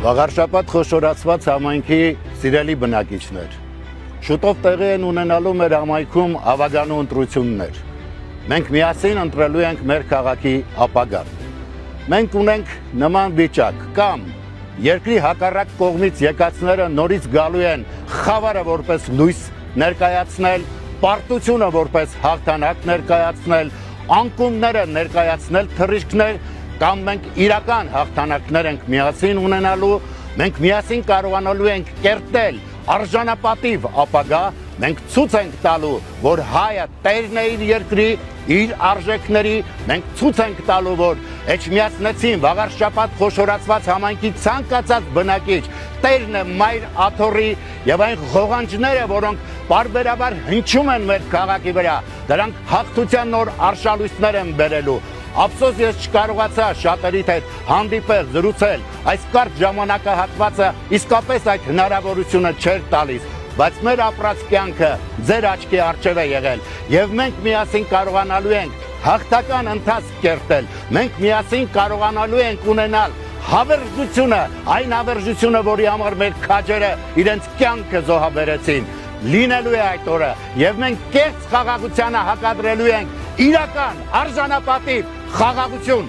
Վաղարշաբաթ խոշորացված համայնքի սիրելի բնակիչներ, շուտով տեղի են ունենալու մեր համայնքում ավագանու ընտրություններ։ Մենք միասին ընտրելու ենք մեր քաղաքի ապագան։ Մենք ունենք նման վիճակ, կամ երկրի հակառակ կողմից եկածները նորից գալու են խավարը որպես լույս ներկայացնել, պարտությունը որպես հաղթանակ ներկայացնել, անկումները ներկայացնել թռիչքներ, կամ մենք իրական հաղթանակներ ենք միասին ունենալու, մենք միասին կարողանալու ենք կերտել արժանապատիվ ապագա, մենք ցույց ենք տալու, որ հայը տերն է իր երկրի, իր արժեքների, մենք ցույց ենք տալու, որ Էջմիածնեցին վաղարշաբաթ խոշորացված համայնքի ցանկացած բնակիչ տերն է մայր աթոռի եւ այն ղողանջները, որոնք բարբերաբար հնչում են մեր քաղաքի վրա, դրանք հաղթության նոր արշալույսներ են բերելու։ Ափսոս ես չկարողացա շատերիդ հետ հանդիպել, զրուցել, այս կարճ ժամանակահատվածը իսկապես այդ հնարավորությունը չէր տալիս, բայց մեր ապրած կյանքը ձեր աչքի առջև է եղել եւ մենք միասին կարողանալու ենք հաղթական ընթացք կերտել, մենք միասին կարողանալու ենք ունենալ հավերժությունը, այն հավերժությունը, որի համար մեր քաջերը իրենց կյանքը զոհաբերեցին, լինելու է այդ օրը եւ մենք կեղծ խաղաղությանը հակադրելու ենք իրական արժանապատիվ խաղաղություն